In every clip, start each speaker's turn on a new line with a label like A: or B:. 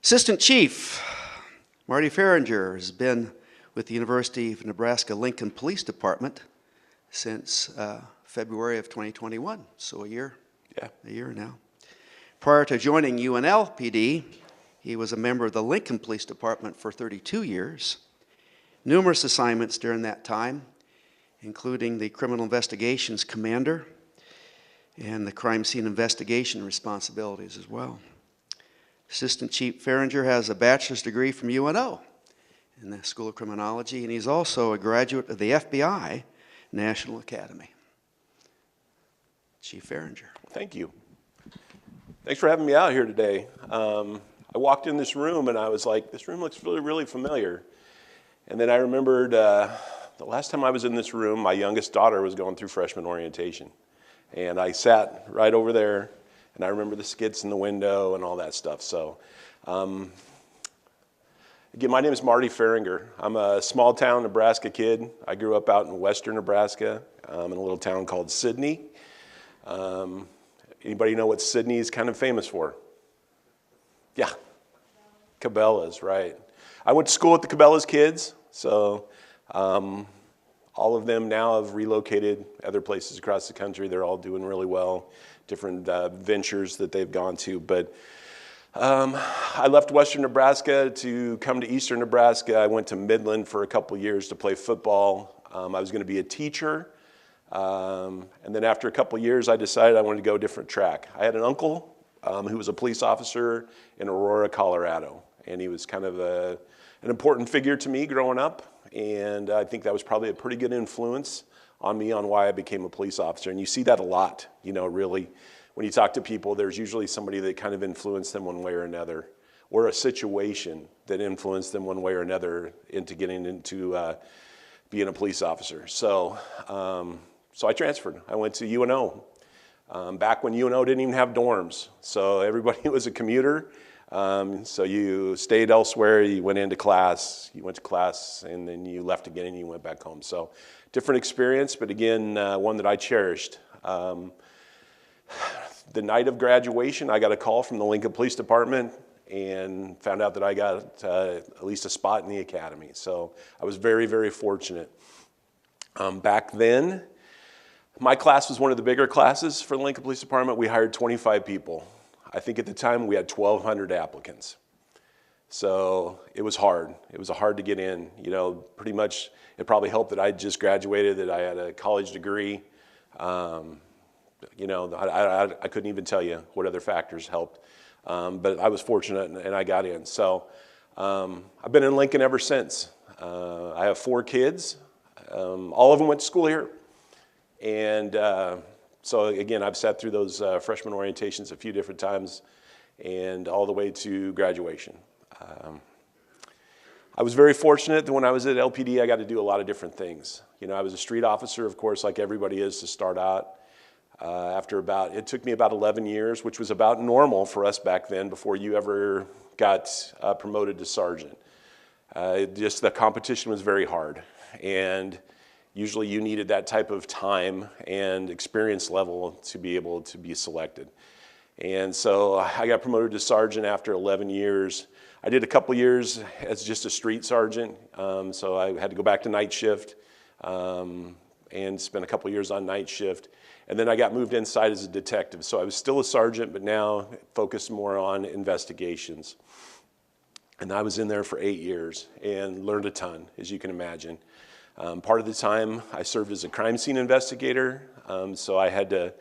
A: Assistant Chief Marty Farringer has been with the University of Nebraska-Lincoln Police Department since February of 2021, so a year now. Prior to joining UNLPD, he was a member of the Lincoln Police Department for 32 years. Numerous assignments during that time, including the Criminal Investigations Commander and the crime scene investigation responsibilities as well. Assistant Chief Farringer has a bachelor's degree from UNO in the School of Criminology, and he's also a graduate of the FBI National Academy. Chief Farringer.
B: Thank you. Thanks for having me out here today. I walked in this room and I was like, this room looks really, really familiar. And then I remembered the last time I was in this room, my youngest daughter was going through freshman orientation. And I sat right over there, and I remember the skits in the window and all that stuff. So, again, my name is Marty Farringer. I'm a small town Nebraska kid. I grew up out in western Nebraska in a little town called Sidney. Anybody know what Sidney is kind of famous for? Yeah, Cabela's, right. I went to school with the Cabela's kids, so all of them now have relocated other places across the country. They're all doing really well, different ventures that they've gone to. But I left western Nebraska to come to eastern Nebraska. I went to Midland for a couple years to play football. I was going to be a teacher. And then after a couple years, I decided I wanted to go a different track. I had an uncle who was a police officer in Aurora, Colorado. And he was kind of an important figure to me growing up. And I think that was probably a pretty good influence on me on why I became a police officer. And you see that a lot, you know, really. When you talk to people, there's usually somebody that kind of influenced them one way or another, or a situation that influenced them one way or another into getting into being a police officer. So I transferred. I went to UNO. Back when UNO didn't even have dorms. So everybody was a commuter. So you stayed elsewhere, you went into class, you went to class, and then you left again and you went back home. So different experience, but again, one that I cherished. The night of graduation, I got a call from the Lincoln Police Department and found out that I got at least a spot in the academy. So I was very, very fortunate. Back then, my class was one of the bigger classes for the Lincoln Police Department. We hired 25 people. I think at the time we had 1,200 applicants. So it was hard. It was hard to get in. You know, pretty much it probably helped that I just graduated, that I had a college degree. You know, I couldn't even tell you what other factors helped. But I was fortunate and I got in. So I've been in Lincoln ever since. I have 4 kids. All of them went to school here. And so again, I've sat through those freshman orientations a few different times and all the way to graduation. I was very fortunate that when I was at LPD, I got to do a lot of different things. You know, I was a street officer, of course, like everybody is to start out. It took me about 11 years, which was about normal for us back then before you ever got promoted to sergeant. Just the competition was very hard. And usually you needed that type of time and experience level to be able to be selected. And so I got promoted to sergeant after 11 years. I did a couple years as just a street sergeant, so I had to go back to night shift and spent a couple years on night shift. And then I got moved inside as a detective. So I was still a sergeant, but now focused more on investigations. And I was in there for 8 years and learned a ton, as you can imagine. Part of the time I served as a crime scene investigator, so I had to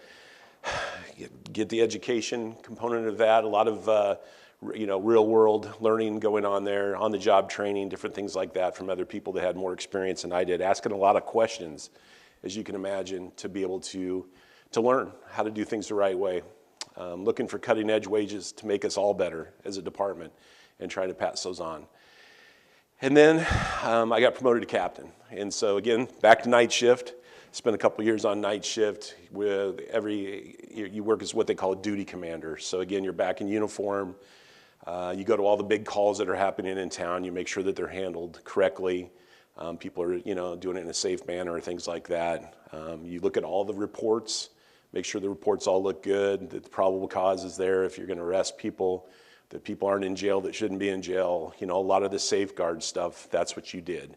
B: get the education component of that, a lot of real world learning going on there, on the job training, different things like that from other people that had more experience than I did, asking a lot of questions, as you can imagine, to be able to learn how to do things the right way, looking for cutting edge wages to make us all better as a department and trying to pass those on. And then I got promoted to captain. And so again, back to night shift. Spent a couple years on night shift with you work as what they call a duty commander. So again, you're back in uniform. You go to all the big calls that are happening in town. You make sure that they're handled correctly. People are, doing it in a safe manner, things like that. You look at all the reports, make sure the reports all look good, that the probable cause is there if you're going to arrest people, that people aren't in jail that shouldn't be in jail. A lot of the safeguard stuff, that's what you did.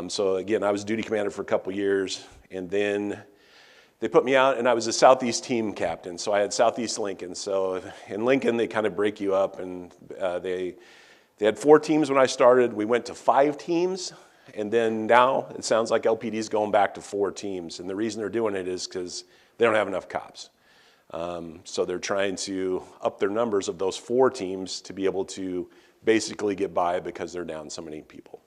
B: So again, I was duty commander for a couple years, and then they put me out, and I was a Southeast team captain. So I had Southeast Lincoln. So in Lincoln, they kind of break you up, and they had 4 teams when I started. We went to 5 teams, and then now it sounds like LPD is going back to 4 teams. And the reason they're doing it is because they don't have enough cops. So they're trying to up their numbers of those 4 teams to be able to basically get by because they're down so many people.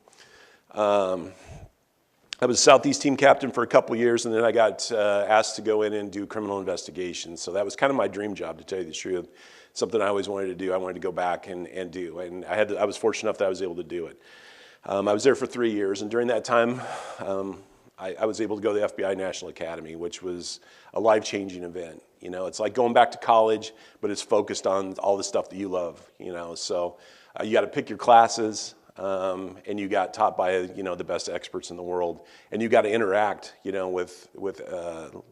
B: I was Southeast team captain for a couple years, and then I got asked to go in and do criminal investigations. So that was kind of my dream job, to tell you the truth. Something I always wanted to do. I wanted to go back and do, and I was fortunate enough that I was able to do it. I was there for 3 years, and during that time, I was able to go to the FBI National Academy, which was a life-changing event. It's like going back to college, but it's focused on all the stuff that you love. So you got to pick your classes. And you got taught by the best experts in the world, and you got to interact with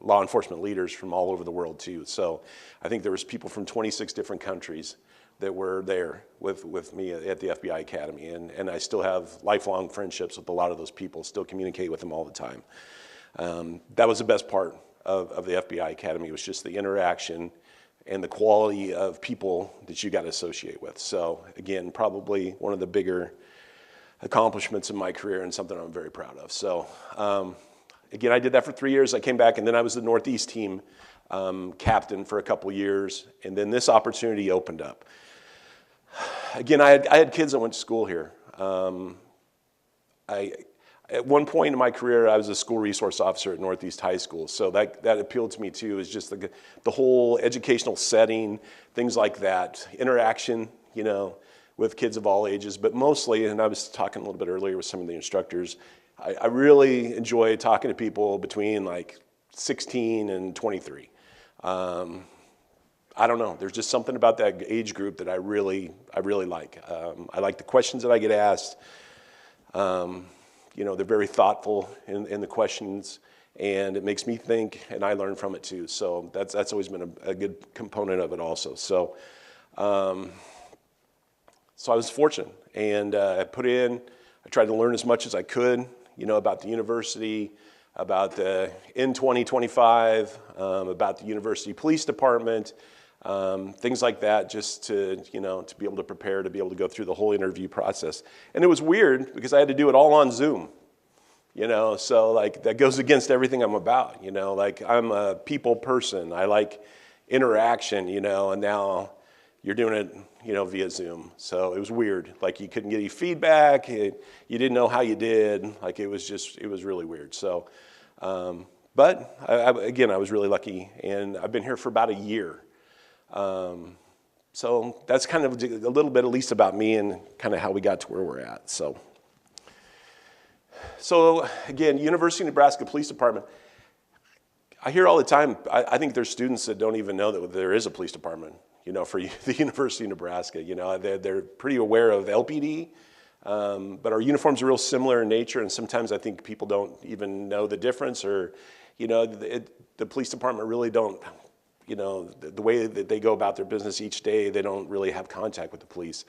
B: law enforcement leaders from all over the world too. So I think there was people from 26 different countries that were there with me at the FBI Academy, and I still have lifelong friendships with a lot of those people. Still communicate with them all the time. That was the best part of the FBI Academy, was just the interaction and the quality of people that you got to associate with. So again, probably one of the bigger accomplishments in my career, and something I'm very proud of. So again, I did that for 3 years. I came back, and then I was the Northeast team captain for a couple years, and then this opportunity opened up. Again, I had kids that went to school here. At one point in my career, I was a school resource officer at Northeast High School, so that appealed to me too. Is just the whole educational setting, things like that, interaction, with kids of all ages, but mostly, and I was talking a little bit earlier with some of the instructors, I really enjoy talking to people between like 16 and 23. I don't know, there's just something about that age group that I really like. I like the questions that I get asked. They're very thoughtful in the questions, and it makes me think, and I learn from it too. So that's always been a good component of it also. So I was fortunate, and I tried to learn as much as I could, about the university, about the N2025, about the university police department, things like that, just to be able to prepare, to be able to go through the whole interview process. And it was weird because I had to do it all on Zoom, so like that goes against everything I'm about, like I'm a people person. I like interaction, and now you're doing it, via Zoom. So it was weird. Like you couldn't get any feedback. You didn't know how you did. Like it was really weird. So, but again, I was really lucky, and I've been here for about a year. So that's kind of a little bit, at least, about me and kind of how we got to where we're at. So again, University of Nebraska Police Department. I hear all the time, I think there's students that don't even know that there is a police department, for the University of Nebraska. They're pretty aware of LPD, but our uniforms are real similar in nature, and sometimes I think people don't even know the difference, or, the police department really don't, the way that they go about their business each day, they don't really have contact with the police.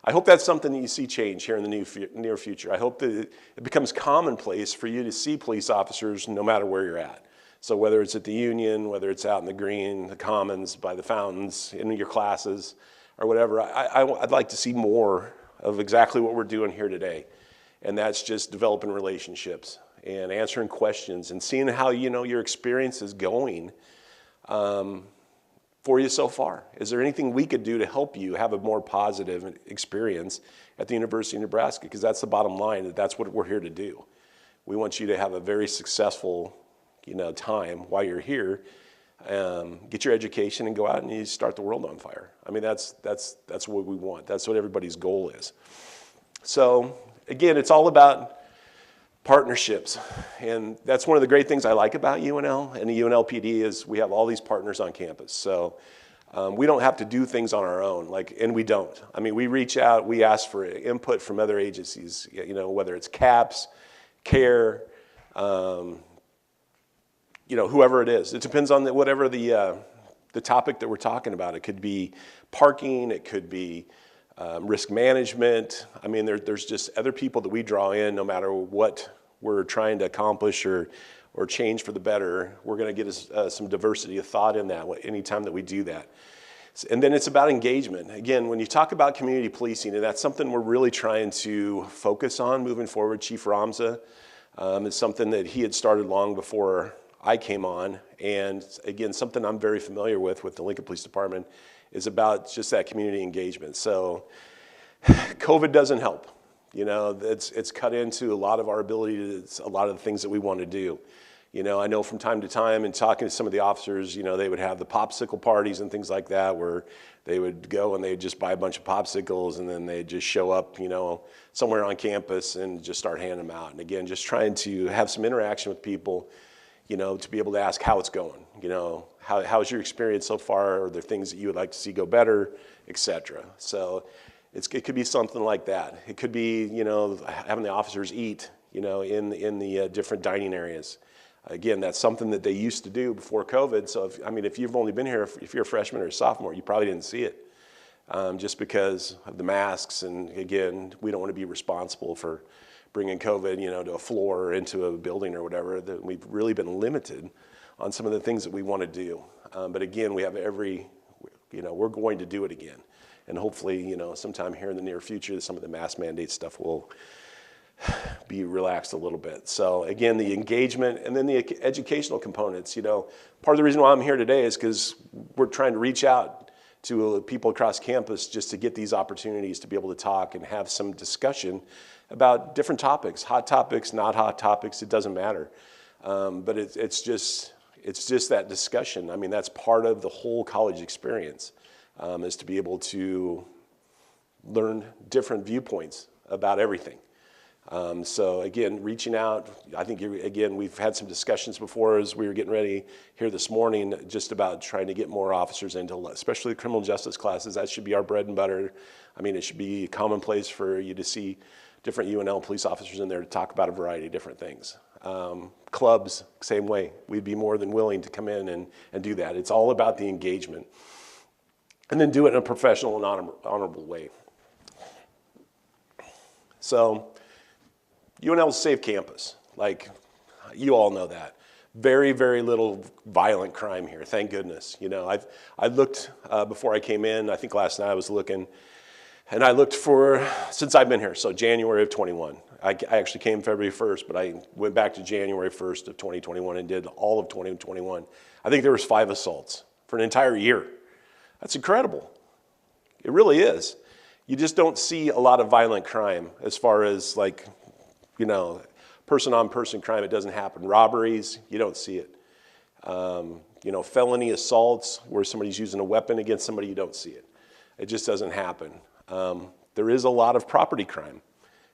B: I hope that's something that you see change here in the near future. I hope that it becomes commonplace for you to see police officers no matter where you're at. So whether it's at the Union, whether it's out in the green, the commons, by the fountains, in your classes, or whatever, I'd like to see more of exactly what we're doing here today. And that's just developing relationships and answering questions and seeing how, your experience is going for you so far. Is there anything we could do to help you have a more positive experience at the University of Nebraska? Because that's the bottom line. That's what we're here to do. We want you to have a very successful time while you're here, get your education, and go out and you start the world on fire. I mean, that's what we want. That's what everybody's goal is. So again, it's all about partnerships, and that's one of the great things I like about UNL and the UNLPD is we have all these partners on campus. So we don't have to do things on our own, and we don't. I mean, we reach out, we ask for input from other agencies, whether it's CAPS, CARE, whoever it is. It depends on whatever the the topic that we're talking about. It could be parking, it could be risk management. I mean, there's just other people that we draw in no matter what we're trying to accomplish or change for the better. We're going to get some diversity of thought in that anytime that we do that. And then it's about engagement. Again, when you talk about community policing, and that's something we're really trying to focus on moving forward. Chief Ramza, it's something that he had started long before I came on. And again, something I'm very familiar with the Lincoln Police Department is about just that community engagement. So COVID doesn't help. You know, it's cut into a lot of our ability to, a lot of the things that we want to do. You know, I know from time to time and talking to some of the officers, you know, they would have the popsicle parties and things like that where they would go and they'd just buy a bunch of popsicles and then they'd just show up, you know, somewhere on campus and just start handing them out. And again, just trying to have some interaction with people, you know, to be able to ask how it's going, you know, how's your experience so far? Are there things that you would like to see go better, et cetera? So it could be something like that. It could be, you know, having the officers eat, you know, in the different dining areas. Again, that's something that they used to do before COVID. So, if you've only been here, if you're a freshman or a sophomore, you probably didn't see it just because of the masks. And again, we don't want to be responsible for bringing COVID, you know, to a floor or into a building or whatever. We've really been limited on some of the things that we want to do. But again, we have we're going to do it again. And hopefully, you know, sometime here in the near future, some of the mask mandate stuff will be relaxed a little bit. So again, the engagement and then the educational components, you know, part of the reason why I'm here today is because we're trying to reach out to people across campus just to get these opportunities to be able to talk and have some discussion about different topics, hot topics, not hot topics, it doesn't matter. But it's just that discussion. I mean, that's part of the whole college experience, is to be able to learn different viewpoints about everything. So again, reaching out, I think, again, we've had some discussions before as we were getting ready here this morning just about trying to get more officers into, especially the criminal justice classes. That should be our bread and butter. I mean, it should be commonplace for you to see different UNL police officers in there to talk about a variety of different things. Clubs, same way. We'd be more than willing to come in and do that. It's all about the engagement. And then do it in a professional and honorable way. So, UNL is a safe campus. Like, you all know that. Very, very little violent crime here, thank goodness. You know, I looked before I came in, I think last night I was looking, and I looked since I've been here, so January of 21. I actually came February 1st, but I went back to January 1st of 2021 and did all of 2021. I think there was 5 assaults for an entire year. That's incredible. It really is. You just don't see a lot of violent crime as far as like, you know, person-on-person crime. It doesn't happen. Robberies, you don't see it. You know, felony assaults where somebody's using a weapon against somebody, you don't see it. It just doesn't happen. There is a lot of property crime.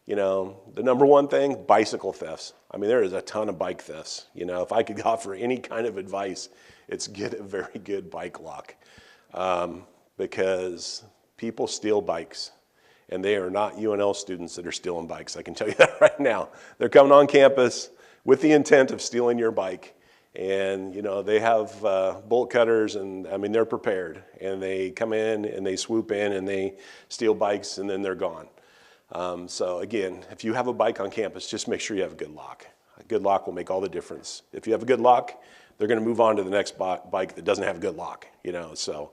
B: You know, the number one thing, bicycle thefts. I mean, there is a ton of bike thefts. You know, if I could offer any kind of advice, it's get a very good bike lock. Because people steal bikes. And they are not UNL students that are stealing bikes. I can tell you that right now. They're coming on campus with the intent of stealing your bike. And, you know, they have bolt cutters and, I mean, they're prepared. And they come in and they swoop in and they steal bikes and then they're gone. So again, if you have a bike on campus, just make sure you have a good lock. A good lock will make all the difference. If you have a good lock, they're going to move on to the next bike that doesn't have a good lock, you know, so.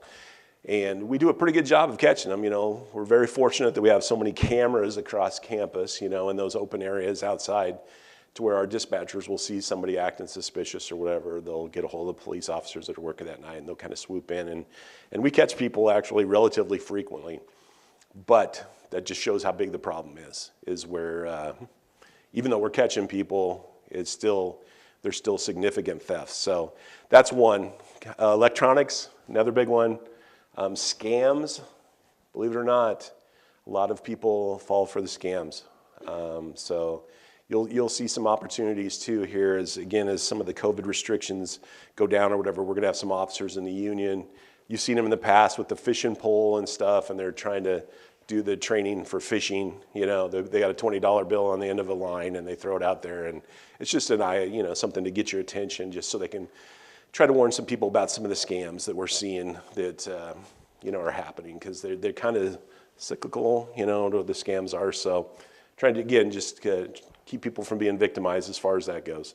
B: And we do a pretty good job of catching them, you know. We're very fortunate that we have so many cameras across campus, you know, in those open areas outside to where our dispatchers will see somebody acting suspicious or whatever. They'll get a hold of police officers that are working that night and they'll kind of swoop in. And we catch people actually relatively frequently. But that just shows how big the problem is where even though we're catching people, there's still significant thefts. So that's one. Electronics, another big one. Scams, believe it or not, a lot of people fall for the scams. So you'll see some opportunities too here as some of the COVID restrictions go down or whatever. We're gonna have some officers in the union. You've seen them in the past with the fishing pole and stuff, and they're trying to do the training for fishing. You know, they got a $20 bill on the end of a line and they throw it out there, and it's just something to get your attention, just so they can try to warn some people about some of the scams that we're seeing that are happening, because they're kind of cyclical, the scams are. So trying to, again, just keep people from being victimized as far as that goes.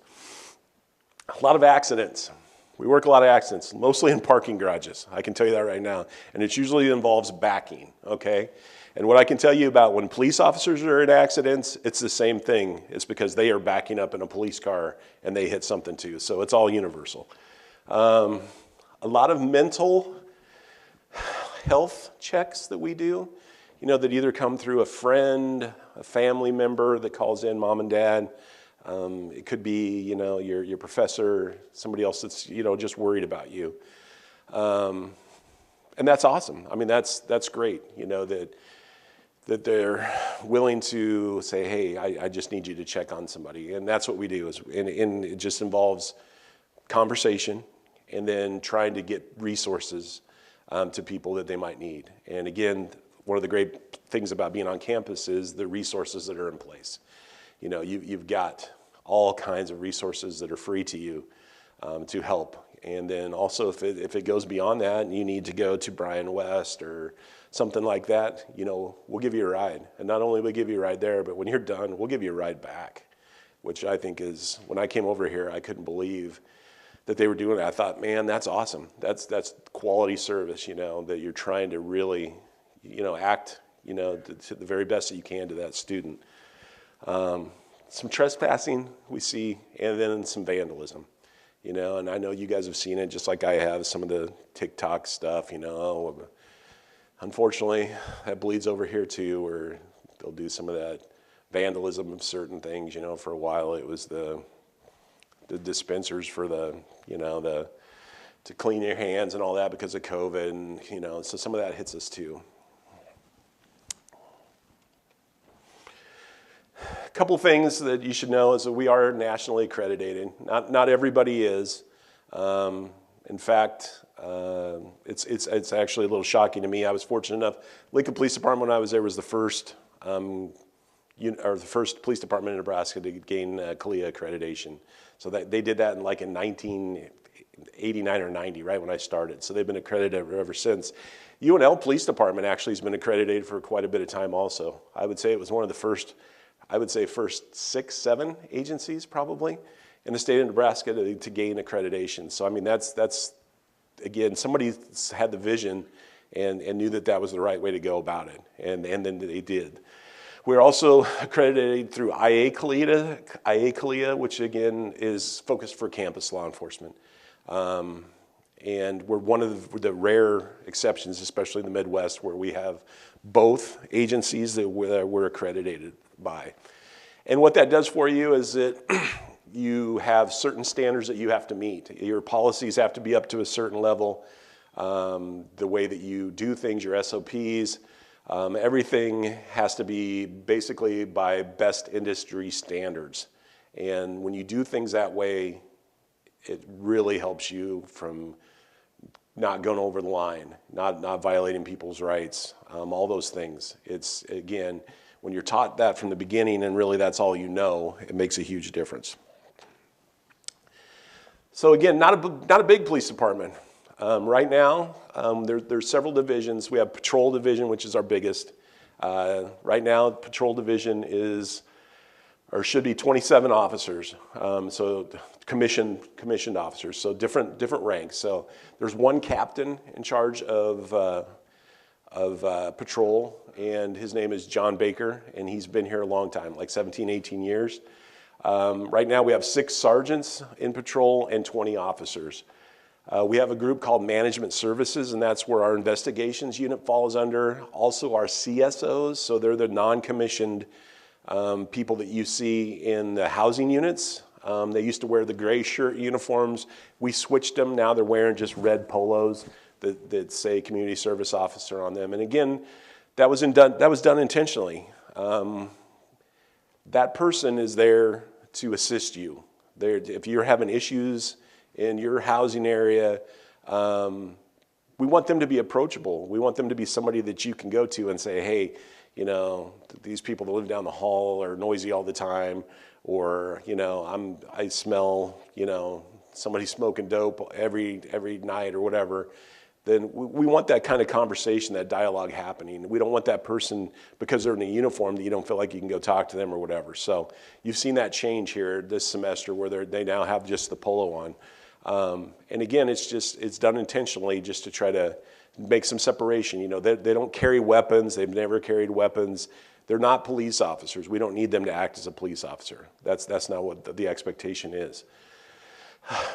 B: A lot of accidents. We work a lot of accidents, mostly in parking garages. I can tell you that right now. And it usually involves backing, okay? And what I can tell you about when police officers are in accidents, it's the same thing. It's because they are backing up in a police car and they hit something too. So it's all universal. A lot of mental health checks that we do, that either come through a friend, a family member that calls in, mom and dad. It could be, your professor, somebody else that's, just worried about you. And that's awesome. I mean, that's great, that they're willing to say, hey, I just need you to check on somebody. And that's what we do, and it just involves conversation and then trying to get resources to people that they might need. And again, one of the great things about being on campus is the resources that are in place. You've got all kinds of resources that are free to you to help. And then also if it goes beyond that and you need to go to Bryan West or something like that, we'll give you a ride. And not only will we give you a ride there, but when you're done, we'll give you a ride back, which I think is, when I came over here, I couldn't believe that they were doing that. I thought, man, that's awesome. That's quality service, that you're trying to really, act, to the very best that you can to that student. Some trespassing we see, and then some vandalism, and I know you guys have seen it just like I have, some of the TikTok stuff, unfortunately that bleeds over here too, where they'll do some of that vandalism of certain things. For a while it was the dispensers for to clean your hands and all that because of COVID, and so some of that hits us too. A couple things that you should know is that we are nationally accredited. Not everybody is. In fact, it's actually a little shocking to me. I was fortunate enough. Lincoln Police Department, when I was there, was the first police department in Nebraska to gain CALIA accreditation. So they did that in 1989 or 90, right when I started. So they've been accredited ever since. UNL Police Department actually has been accredited for quite a bit of time also. I would say it was one of the first 6, 7 agencies probably in the state of Nebraska to gain accreditation. So I mean, that's again, somebody had the vision and knew that was the right way to go about it, and then they did. We're also accredited through IA-CALIA, which again is focused for campus law enforcement. And we're one of the rare exceptions, especially in the Midwest, where we have both agencies that we're accredited by. And what that does for you is that you have certain standards that you have to meet. Your policies have to be up to a certain level. The way that you do things, your SOPs, everything has to be basically by best industry standards. And when you do things that way, it really helps you from not going over the line, not violating people's rights, all those things. It's, again, when you're taught that from the beginning and really that's all you know, it makes a huge difference. So again, not a big police department. Right now, there's several divisions. We have Patrol Division, which is our biggest. Right now, Patrol Division should be 27 officers. So commissioned officers, so different ranks. So there's one captain in charge of patrol, and his name is John Baker, and he's been here a long time, like 17, 18 years. Right now we have 6 sergeants in patrol and 20 officers. We have a group called Management Services, and that's where our investigations unit falls under. Also our CSOs, so they're the non-commissioned people that you see in the housing units. They used to wear the gray shirt uniforms. We switched them. Now they're wearing just red polos that say community service officer on them. And again, that was done intentionally. That person is there to assist you. If you're having issues in your housing area, we want them to be approachable. We want them to be somebody that you can go to and say, hey, these people that live down the hall are noisy all the time, or, I smell, somebody's smoking dope every night or whatever, then we want that kind of conversation, that dialogue happening. We don't want that person, because they're in a uniform, that you don't feel like you can go talk to them or whatever. So you've seen that change here this semester where they now have just the polo on. And again, it's done intentionally just to try to make some separation. You know, they don't carry weapons. They've never carried weapons. They're not police officers. We don't need them to act as a police officer. That's not what the expectation is.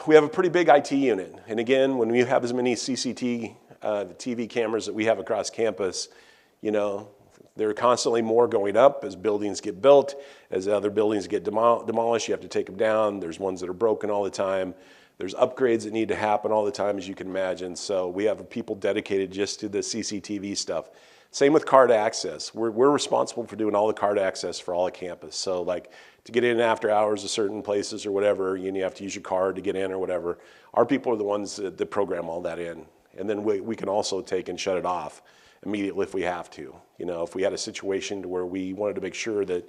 B: We have a pretty big IT unit. And again, when we have as many TV cameras that we have across campus, you know, there are constantly more going up as buildings get built, as other buildings get demolished, you have to take them down. There's ones that are broken all the time. There's upgrades that need to happen all the time, as you can imagine. So we have people dedicated just to the CCTV stuff. Same with card access. We're responsible for doing all the card access for all the campus. So like to get in after hours of certain places or whatever, you have to use your card to get in or whatever. Our people are the ones that program all that in. And then we can also take and shut it off immediately if we have to. You know, if we had a situation where we wanted to make sure that,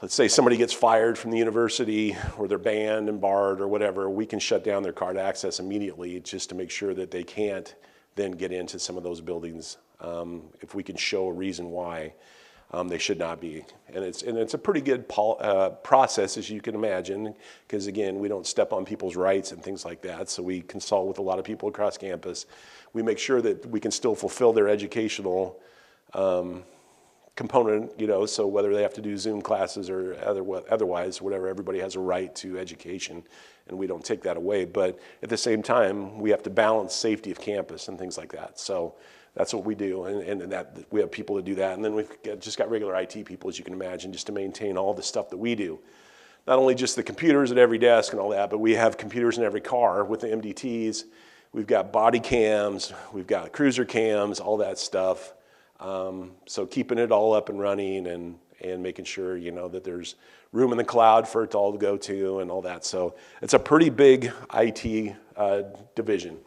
B: let's say somebody gets fired from the university or they're banned and barred or whatever, we can shut down their card access immediately just to make sure that they can't then get into some of those buildings if we can show a reason why they should not be. And it's a pretty good process, as you can imagine, because again, we don't step on people's rights and things like that. So we consult with a lot of people across campus. We make sure that we can still fulfill their educational component, you know, so whether they have to do Zoom classes or otherwise, whatever, everybody has a right to education, and we don't take that away. But at the same time, we have to balance safety of campus and things like that. So that's what we do, and that we have people to do that. And then we've just got regular IT people, as you can imagine, just to maintain all the stuff that we do. Not only just the computers at every desk and all that, but we have computers in every car with the MDTs. We've got body cams, we've got cruiser cams, all that stuff. So keeping it all up and running and making sure, you know, that there's room in the cloud for it to all go to and all that. So it's a pretty big IT division.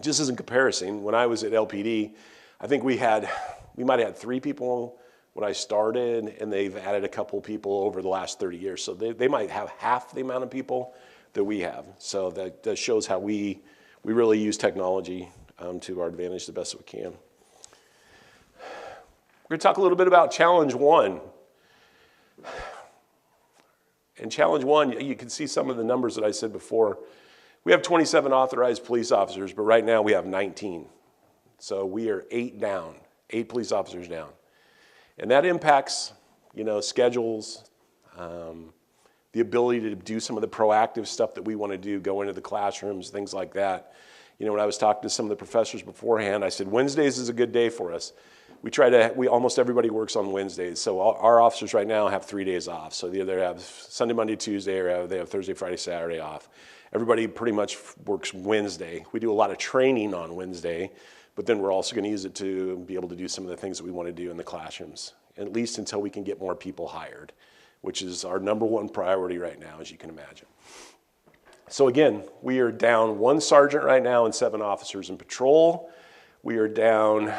B: Just as in comparison, when I was at LPD, I think we might have had 3 people when I started, and they've added a couple people over the last 30 years. So they might have half the amount of people that we have. So that shows how we really use technology to our advantage the best that we can. We're going to talk a little bit about Challenge 1. And Challenge 1, you can see some of the numbers that I said before. We have 27 authorized police officers, but right now we have 19. So we are 8 down, 8 police officers down. And that impacts, you know, schedules, the ability to do some of the proactive stuff that we want to do, go into the classrooms, things like that. You know, when I was talking to some of the professors beforehand, I said, Wednesdays is a good day for us. Almost everybody works on Wednesdays. So our officers right now have 3 days off. So they either have Sunday, Monday, Tuesday, or they have Thursday, Friday, Saturday off. Everybody pretty much works Wednesday. We do a lot of training on Wednesday, but then we're also going to use it to be able to do some of the things that we want to do in the classrooms, at least until we can get more people hired, which is our #1 priority right now, as you can imagine. So again, we are down 1 sergeant right now and 7 officers in patrol. We are down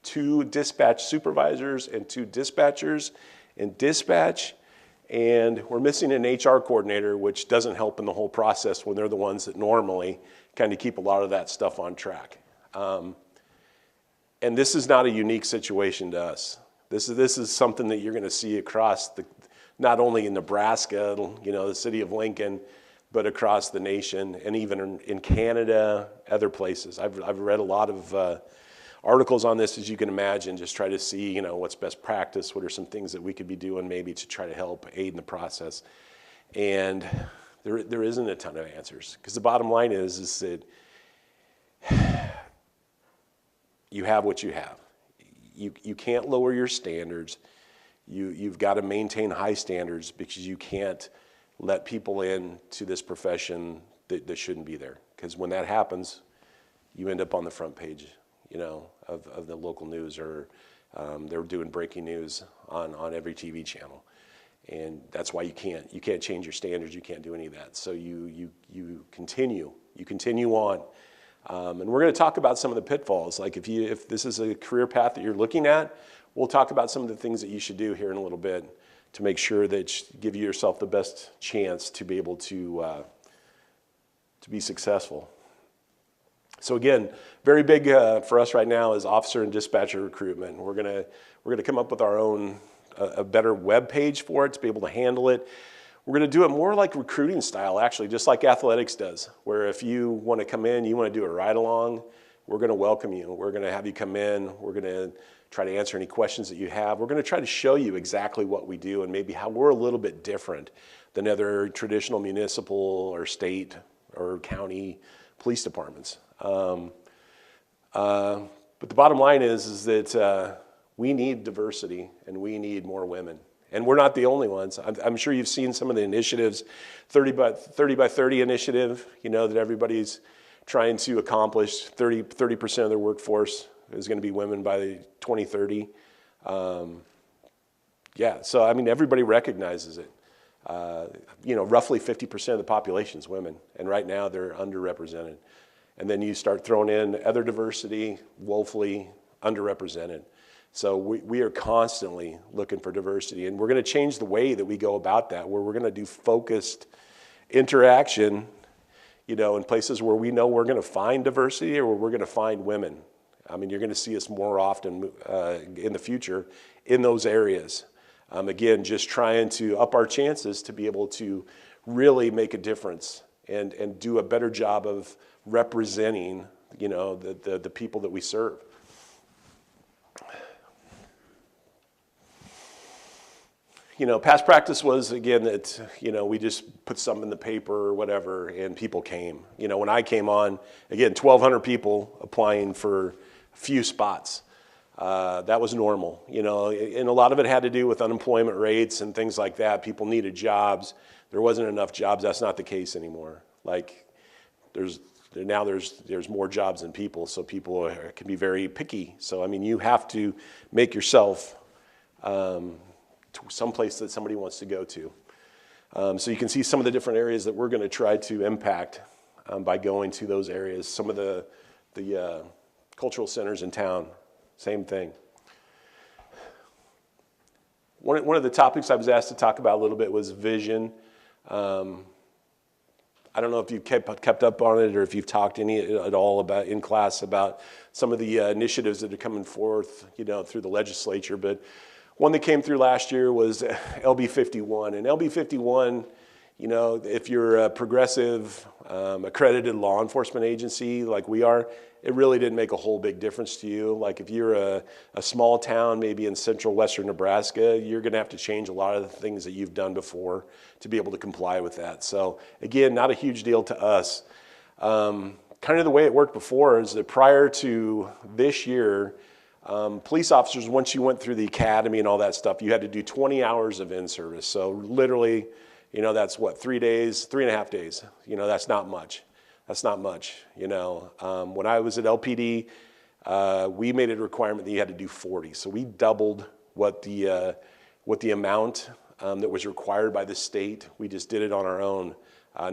B: 2 dispatch supervisors and 2 dispatchers in dispatch. And we're missing an HR coordinator, which doesn't help in the whole process when they're the ones that normally kind of keep a lot of that stuff on track. And this is not a unique situation to us. This is something that you're going to see across not only in Nebraska, you know, the city of Lincoln, but across the nation, and even in Canada, other places. I've read a lot of articles on this, as you can imagine, just try to see, you know, what's best practice, what are some things that we could be doing maybe to try to help aid in the process. And there isn't a ton of answers, because the bottom line is that you have what you have. You can't lower your standards. You've got to maintain high standards, because you can't let people into this profession that shouldn't be there. Because when that happens, you end up on the front page, you know, of the local news, or they're doing breaking news on every TV channel. And that's why you can't change your standards, you can't do any of that. So you continue on. And we're going to talk about some of the pitfalls. Like if this is a career path that you're looking at, we'll talk about some of the things that you should do here in a little bit to make sure that you give yourself the best chance to be able to to be successful. So again, very big for us right now is officer and dispatcher recruitment. We're gonna come up with our own a better web page for it to be able to handle it. We're going to do it more like recruiting style, actually, just like athletics does, where if you want to come in, you want to do a ride-along, we're going to welcome you. We're going to have you come in. We're going to try to answer any questions that you have. We're going to try to show you exactly what we do and maybe how we're a little bit different than other traditional municipal or state or county police departments. But the bottom line is that we need diversity and we need more women. And we're not the only ones. I'm sure you've seen some of the initiatives, 30 by 30 initiative, that everybody's trying to accomplish. 30% of their workforce is going to be women by 2030. So I mean, everybody recognizes it. Roughly 50% of the population is women, and right now they're underrepresented. And then you start throwing in other diversity, woefully underrepresented. So we are constantly looking for diversity, and we're going to change the way that we go about that, where we're going to do focused interaction, in places where we know we're going to find diversity or where we're going to find women. I mean, you're going to see us more often in the future in those areas. Again, just trying to up our chances to be able to really make a difference and do a better job of representing, the people that we serve. Past practice was, again, that, we just put something in the paper or whatever, and people came. When I came on, again, 1,200 people applying for a few spots. That was normal, and a lot of it had to do with unemployment rates and things like that. People needed jobs. There wasn't enough jobs. That's not the case anymore. Like, there's more jobs than people, so people can be very picky. So, I mean, you have to make yourself to someplace that somebody wants to go to. So you can see some of the different areas that we're going to try to impact by going to those areas. Some of the cultural centers in town, same thing. One of the topics I was asked to talk about a little bit was vision. I don't know if you've kept up on it or if you've talked at all about in class about some of the initiatives that are coming forth, through the legislature. But one that came through last year was LB 51. And LB 51, if you're a progressive, accredited law enforcement agency like we are, it really didn't make a whole big difference to you. Like if you're a small town, maybe in central western Nebraska, you're going to have to change a lot of the things that you've done before to be able to comply with that. So again, not a huge deal to us. Kind of the way it worked before is that prior to this year, police officers, once you went through the academy and all that stuff, you had to do 20 hours of in-service. So literally, that's what, 3.5 days. That's not much. That's not much. When I was at LPD, we made it a requirement that you had to do 40. So we doubled what the amount that was required by the state. We just did it on our own,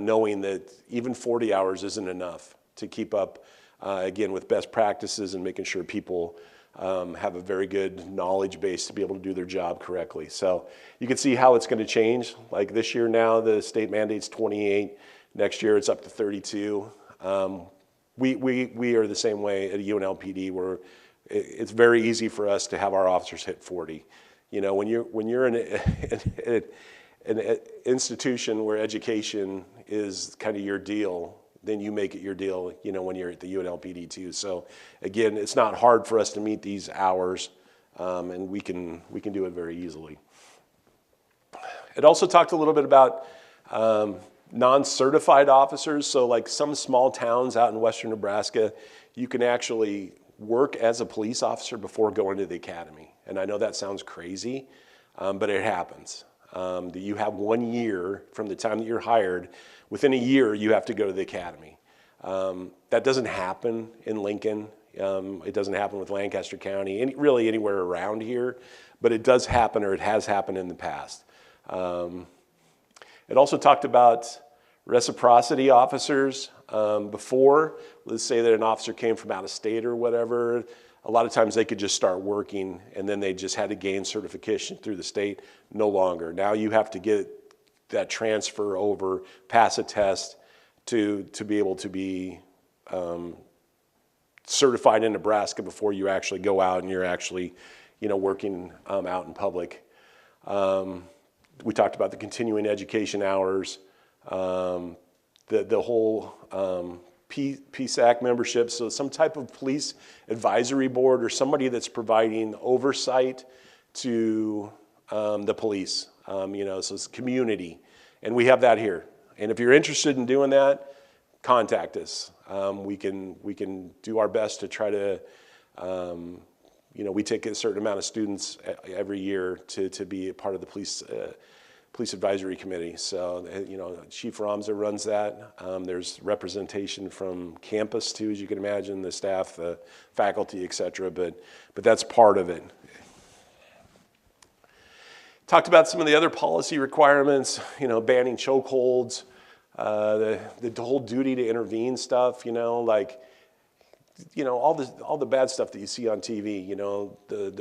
B: knowing that even 40 hours isn't enough to keep up, again, with best practices and making sure people have a very good knowledge base to be able to do their job correctly. So you can see how it's going to change. Like this year now, the state mandate's 28. Next year, it's up to 32. We are the same way at UNLPD, where it's very easy for us to have our officers hit 40. When you're in an institution where education is kind of your deal, then you make it your deal, when you're at the UNLPD too. So again, it's not hard for us to meet these hours, and we can do it very easily. It also talked a little bit about non-certified officers. So like some small towns out in western Nebraska, you can actually work as a police officer before going to the academy. And I know that sounds crazy, but it happens. You have 1 year from the time that you're hired. Within a year, you have to go to the academy. That doesn't happen in Lincoln. It doesn't happen with Lancaster County, really anywhere around here, but it does happen, or it has happened in the past. It also talked about reciprocity officers. Before, let's say that an officer came from out of state or whatever, a lot of times they could just start working and then they just had to gain certification through the state. No longer. Now you have to get that transfer over, pass a test to be able to be certified in Nebraska before you actually go out and you're actually, working out in public. We talked about the continuing education hours, the whole PSAC membership, so some type of police advisory board or somebody that's providing oversight to the police, so it's community. And we have that here. And if you're interested in doing that, contact us. We can do our best to try to, we take a certain amount of students every year to be a part of the police advisory committee. So, Chief Ramza runs that. There's representation from campus too, as you can imagine, the staff, the faculty, et cetera, but that's part of it. Talked about some of the other policy requirements, banning chokeholds, the whole duty to intervene stuff, all the bad stuff that you see on TV,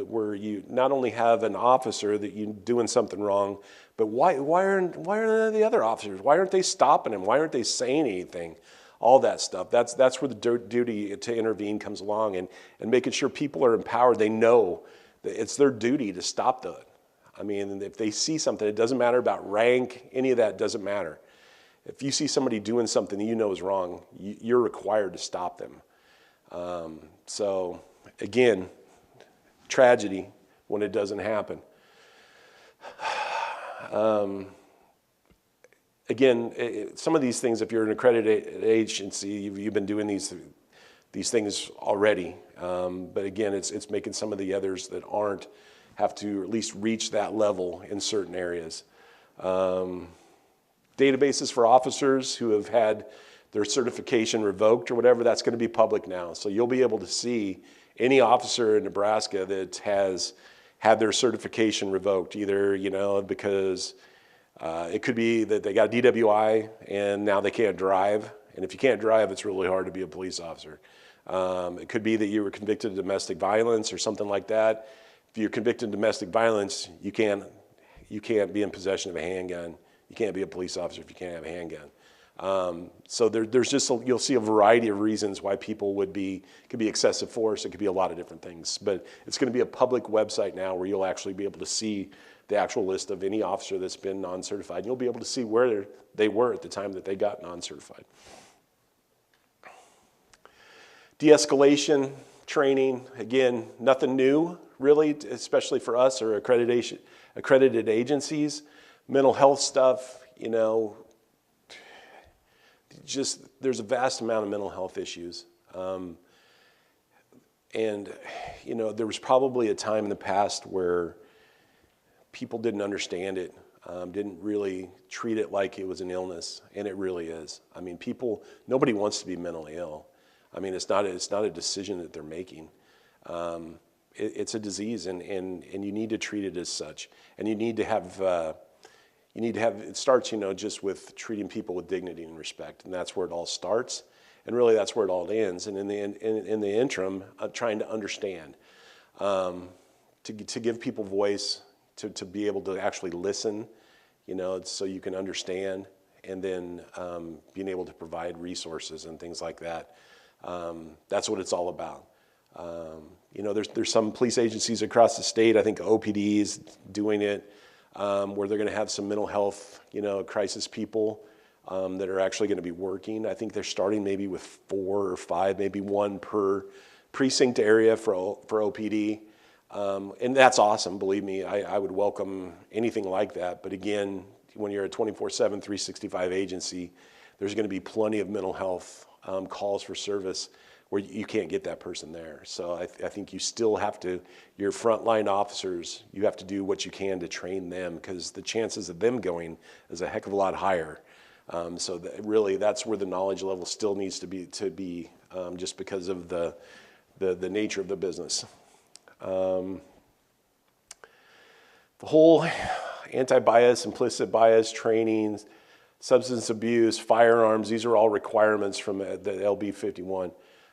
B: where you not only have an officer that you doing something wrong, but why aren't the other officers? Why aren't they stopping him? Why aren't they saying anything? All that stuff. That's where the duty to intervene comes along, and making sure people are empowered. They know that it's their duty to stop that. I mean, if they see something, it doesn't matter about rank, any of that doesn't matter. If you see somebody doing something that you know is wrong, you're required to stop them. So again, tragedy when it doesn't happen. Again, some of these things, if you're an accredited agency, you've been doing these things already. But again, it's making some of the others that aren't have to at least reach that level in certain areas. Databases for officers who have had their certification revoked or whatever, that's going to be public now. So you'll be able to see any officer in Nebraska that has had their certification revoked, either, because it could be that they got DWI and now they can't drive. And if you can't drive, it's really hard to be a police officer. It could be that you were convicted of domestic violence or something like that. If you're convicted of domestic violence, you can't be in possession of a handgun. You can't be a police officer if you can't have a handgun. So there's just you'll see a variety of reasons why people could be excessive force. It could be a lot of different things. But it's going to be a public website now where you'll actually be able to see the actual list of any officer that's been non-certified. You'll be able to see where they were at the time that they got non-certified. De-escalation training, again, nothing new really, especially for us or accredited agencies. Mental health stuff, just there's a vast amount of mental health issues. And, there was probably a time in the past where people didn't understand it, didn't really treat it like it was an illness, and it really is. I mean, nobody wants to be mentally ill. I mean, it's not a decision that they're making. It's a disease, and you need to treat it as such. And you need to have, it starts, just with treating people with dignity and respect, and that's where it all starts. And really, that's where it all ends. And in the interim, trying to understand, to give people voice, to be able to actually listen, so you can understand, and then being able to provide resources and things like that. That's what it's all about. There's some police agencies across the state. I think OPD is doing it, where they're going to have some mental health, crisis people that are actually going to be working. I think they're starting maybe with 4 or 5, maybe 1 per precinct area for OPD. And that's awesome, believe me. I would welcome anything like that. But again, when you're a 24/7, 365 agency, there's going to be plenty of mental health calls for service where you can't get that person there. So I think you still have to, your frontline officers, you have to do what you can to train them, because the chances of them going is a heck of a lot higher. So really, that's where the knowledge level still needs to be just because of the nature of the business. The whole anti-bias, implicit bias trainings, substance abuse, firearms, these are all requirements from the LB 51.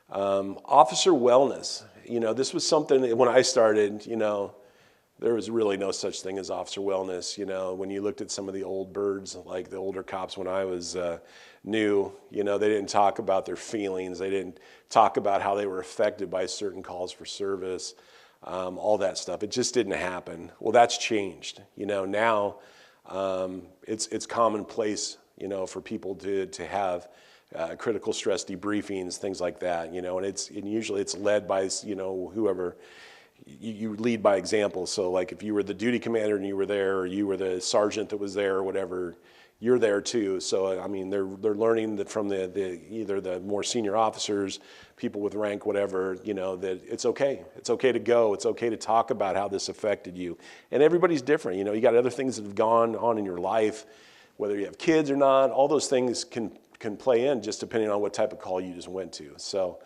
B: Officer wellness, this was something that when I started, there was really no such thing as officer wellness. When you looked at some of the old birds, like the older cops when I was new, they didn't talk about their feelings. They didn't talk about how they were affected by certain calls for service, all that stuff. It just didn't happen. Well, that's changed. Now it's commonplace, for people to have critical stress debriefings, things like that, and usually it's led by, whoever. You lead by example. So like if you were the duty commander and you were there, or you were the sergeant that was there or whatever, you're there too. So I mean, they're learning that from the either the more senior officers, people with rank, whatever, that it's okay. It's okay to go. It's okay to talk about how this affected you. And everybody's different. You got other things that have gone on in your life, whether you have kids or not. All those things can play in just depending on what type of call you just went to. So.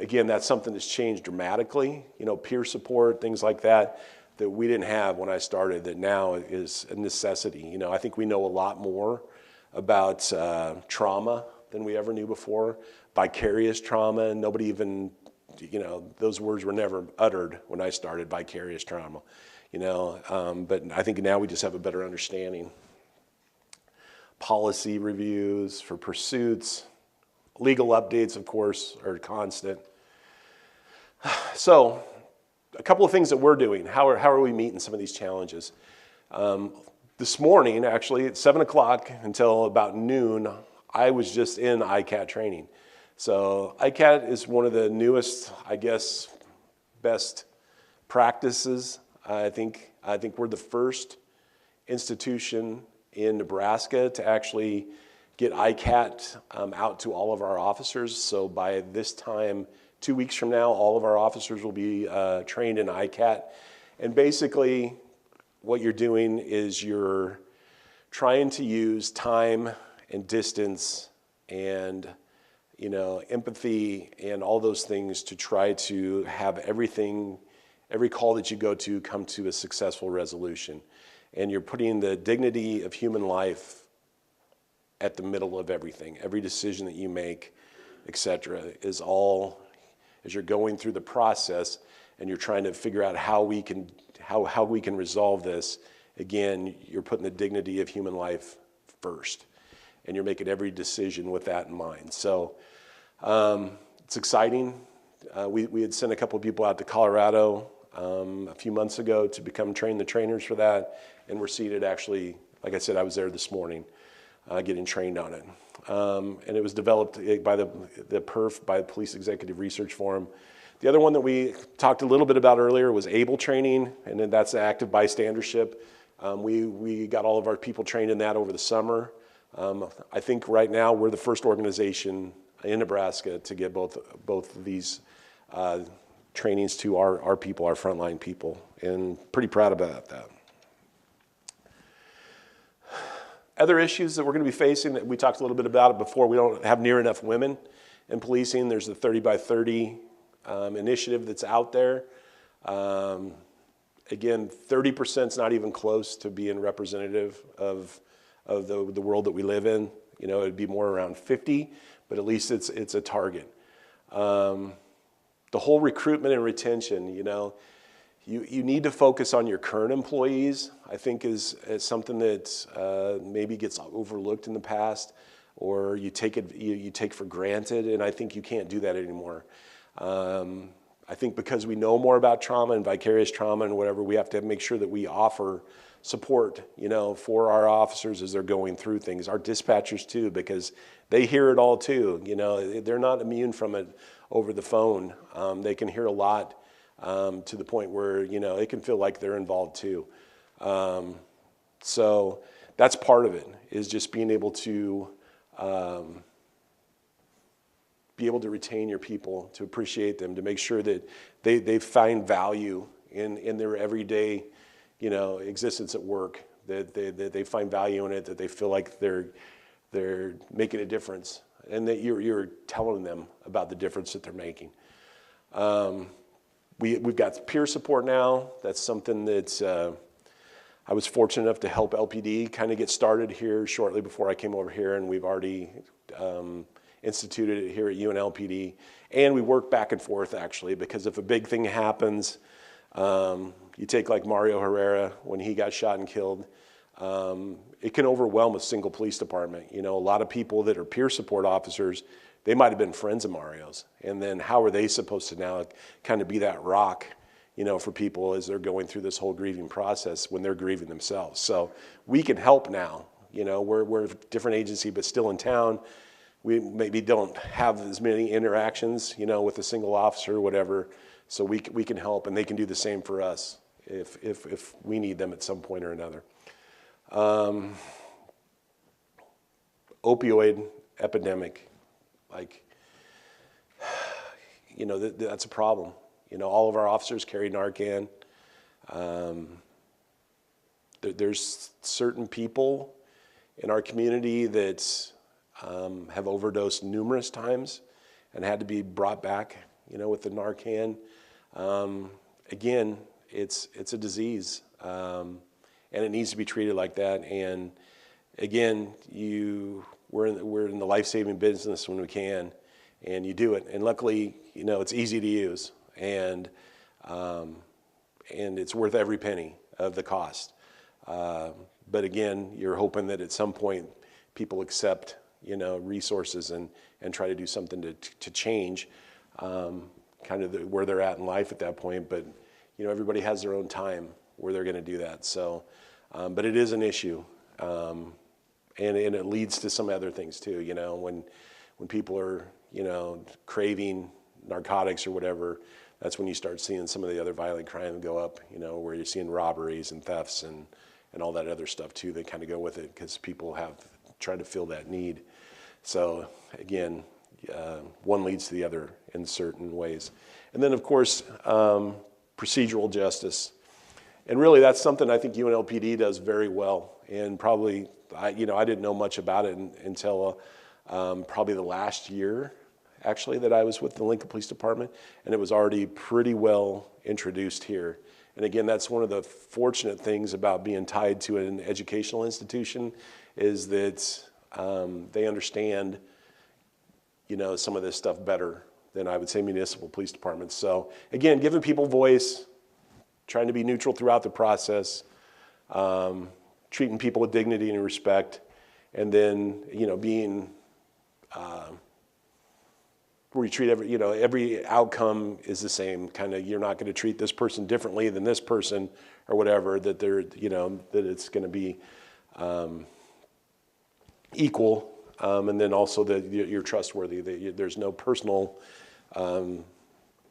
B: Again, that's something that's changed dramatically, peer support, things like that we didn't have when I started, that now is a necessity. I think we know a lot more about trauma than we ever knew before, vicarious trauma, and nobody even, those words were never uttered when I started, vicarious trauma, but I think now we just have a better understanding. Policy reviews for pursuits. Legal updates, of course, are constant. So, a couple of things that we're doing. How are we meeting some of these challenges? This morning, actually, at 7 o'clock until about noon, I was just in ICAT training. So, ICAT is one of the newest, I guess, best practices. I think we're the first institution in Nebraska to actually get ICAT out to all of our officers. So by this time, 2 weeks from now, all of our officers will be trained in ICAT. And basically, what you're doing is you're trying to use time and distance and empathy and all those things to try to have every call that you go to come to a successful resolution. And you're putting the dignity of human life at the middle of everything. Every decision that you make, etc., is all, as you're going through the process and you're trying to figure out how we can resolve this. Again, you're putting the dignity of human life first, and you're making every decision with that in mind. So it's exciting. We had sent a couple of people out to Colorado a few months ago to train the trainers for that, and we're seated actually, like I said, I was there this morning. Getting trained on it. And it was developed by the PERF, by the Police Executive Research Forum. The other one that we talked a little bit about earlier was ABLE training, and then that's the active bystandership. We got all of our people trained in that over the summer. I think right now we're the first organization in Nebraska to get both of these trainings to our people, our frontline people, and pretty proud about that. Other issues that we're going to be facing, that we talked a little bit about it before, we don't have near enough women in policing. There's the 30 by 30 initiative that's out there. Again, 30% is not even close to being representative of the world that we live in. It'd be more around 50, but at least it's a target. The whole recruitment and retention, you need to focus on your current employees, I think is something that maybe gets overlooked in the past, or you take for granted, and I think you can't do that anymore. I think because we know more about trauma and vicarious trauma and whatever, we have to make sure that we offer support, for our officers as they're going through things. Our dispatchers too, because they hear it all too. They're not immune from it over the phone. They can hear a lot. To the point where, it can feel like they're involved too. So that's part of it, is just being able to retain your people, to appreciate them, to make sure that they find value in their everyday, existence at work, that they find value in it, that they feel like they're making a difference, and that you're telling them about the difference that they're making. We've got peer support now. That's something that I was fortunate enough to help LPD kind of get started here shortly before I came over here, and we've already instituted it here at UNLPD. And we work back and forth, actually, because if a big thing happens, You take like Mario Herrera, when he got shot and killed, it can overwhelm a single police department. You know, a lot of people that are peer support officers, they might have been friends of Mario's. And then how are they supposed to now kind of be that rock, you know, for people as they're going through this whole grieving process when they're grieving themselves? So we can help now. You know, we're a different agency, but still in town. We maybe don't have as many interactions, you know, with a single officer or whatever. So we can help, and they can do the same for us if we need them at some point or another. Opioid epidemic, like, you know, that's a problem. You know, all of our officers carry Narcan. There's certain people in our community that have overdosed numerous times and had to be brought back, you know, with the Narcan. Again, it's a disease, and it needs to be treated like that. And again, we're in the life-saving business when we can, and you do it. And luckily, you know, it's easy to use, and it's worth every penny of the cost. But again, you're hoping that at some point people accept, you know, resources and try to do something to change kind of where they're at in life at that point. But, you know, everybody has their own time where they're going to do that. So, but it is an issue, and it leads to some other things too. You know, when people are, you know, craving narcotics or whatever, that's when you start seeing some of the other violent crime go up. You know, where you're seeing robberies and thefts and all that other stuff too that kind of go with it because people have tried to fill that need. So again, one leads to the other in certain ways. And then of course, procedural justice. And really that's something I think UNLPD does very well. And probably, I didn't know much about it until probably the last year, actually, that I was with the Lincoln Police Department. And it was already pretty well introduced here. And again, that's one of the fortunate things about being tied to an educational institution is that they understand, you know, some of this stuff better than I would say municipal police departments. So again, giving people voice, trying to be neutral throughout the process, treating people with dignity and respect, and then, you know, being where you treat every outcome is the same. Kind of, you're not going to treat this person differently than this person or whatever. That they're, you know, that it's going to be equal, and then also that you're trustworthy. That there's no personal in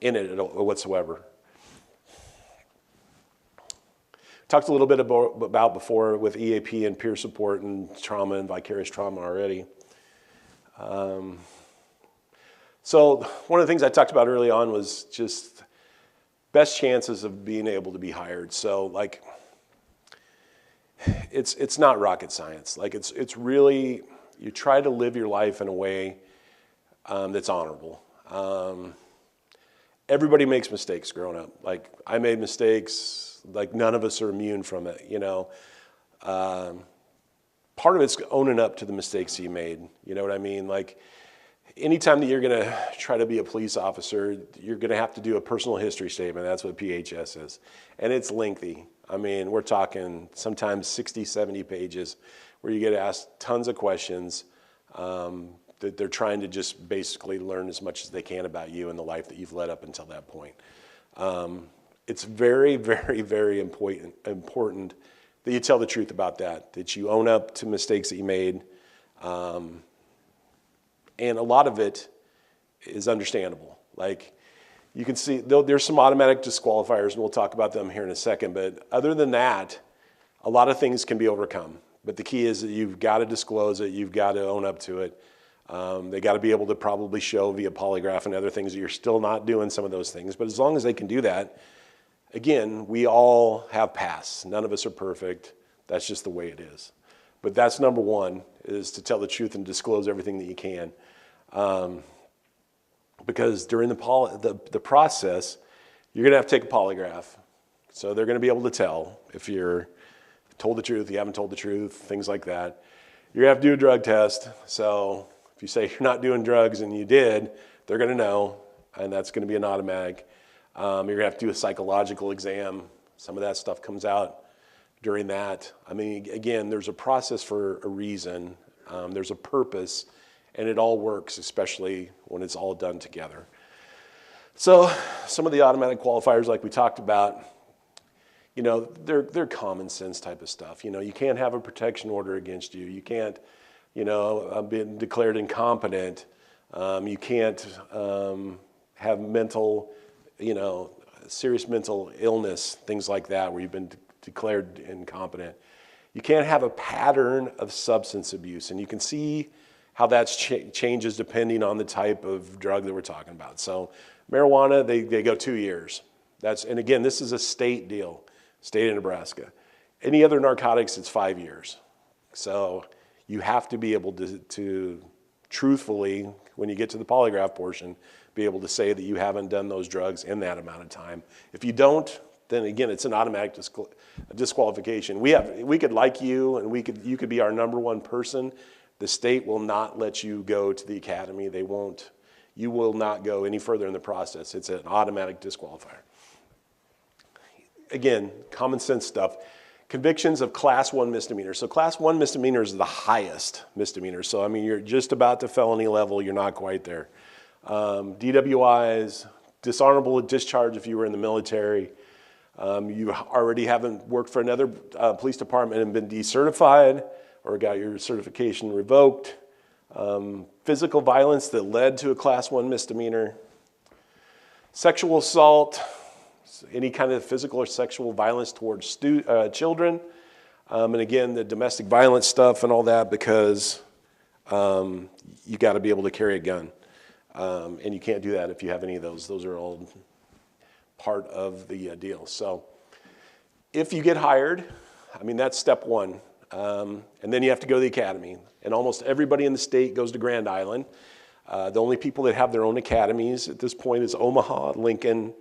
B: it whatsoever. Talked a little bit about before with EAP and peer support and trauma and vicarious trauma already. So one of the things I talked about early on was just best chances of being able to be hired. So like, it's not rocket science. Like it's really, you try to live your life in a way that's honorable. Everybody makes mistakes growing up. Like I made mistakes, like none of us are immune from it, you know. Part of it's owning up to the mistakes you made, you know what I mean? Like, anytime that you're going to try to be a police officer, you're going to have to do a personal history statement. That's what PHS is. And it's lengthy. I mean, we're talking sometimes 60, 70 pages where you get asked tons of questions that they're trying to just basically learn as much as they can about you and the life that you've led up until that point. It's very, very, very important that you tell the truth about that you own up to mistakes that you made. And a lot of it is understandable. Like you can see, there's some automatic disqualifiers, and we'll talk about them here in a second. But other than that, a lot of things can be overcome. But the key is that you've got to disclose it. You've got to own up to it. They got to be able to probably show via polygraph and other things that you're still not doing some of those things. But as long as they can do that, again, we all have pasts. None of us are perfect. That's just the way it is. But that's number one, is to tell the truth and disclose everything that you can. Because during the process, you're going to have to take a polygraph. So they're going to be able to tell if you're told the truth, you haven't told the truth, things like that. You're going to have to do a drug test. So if you say you're not doing drugs and you did, they're going to know, and that's going to be an automatic. You're going to have to do a psychological exam Some of that stuff comes out during that. I mean, again, there's a process for a reason. There's a purpose, and it all works, especially when it's all done together. So some of the automatic qualifiers, like we talked about, they're common sense type of stuff. You can't have a protection order against you. You can't, be declared incompetent. You can't have mental, serious mental illness, things like that, where you've been declared incompetent. You can't have a pattern of substance abuse, and you can see how that changes depending on the type of drug that we're talking about. So marijuana, they go 2 years. And again, this is a state deal, state of Nebraska. Any other narcotics, it's 5 years. So you have to be able to truthfully, when you get to the polygraph portion, be able to say that you haven't done those drugs in that amount of time. If you don't, then again, it's an automatic disqualification. We could like you, and you could be our number one person. The state will not let you go to the academy. You will not go any further in the process. It's an automatic disqualifier. Again, common sense stuff. Convictions of class 1 misdemeanors. So class 1 misdemeanors is the highest misdemeanor. So I mean, you're just about to felony level. You're not quite there. DWIs, dishonorable discharge if you were in the military. You already haven't worked for another police department and been decertified or got your certification revoked. Physical violence that led to a class 1 misdemeanor. Sexual assault, any kind of physical or sexual violence towards children. And again, the domestic violence stuff and all that, because you got to be able to carry a gun. And you can't do that if you have any of those. Those are all part of the deal. So if you get hired, I mean, that's step one. And then you have to go to the academy. And almost everybody in the state goes to Grand Island. The only people that have their own academies at this point is Omaha, Lincoln,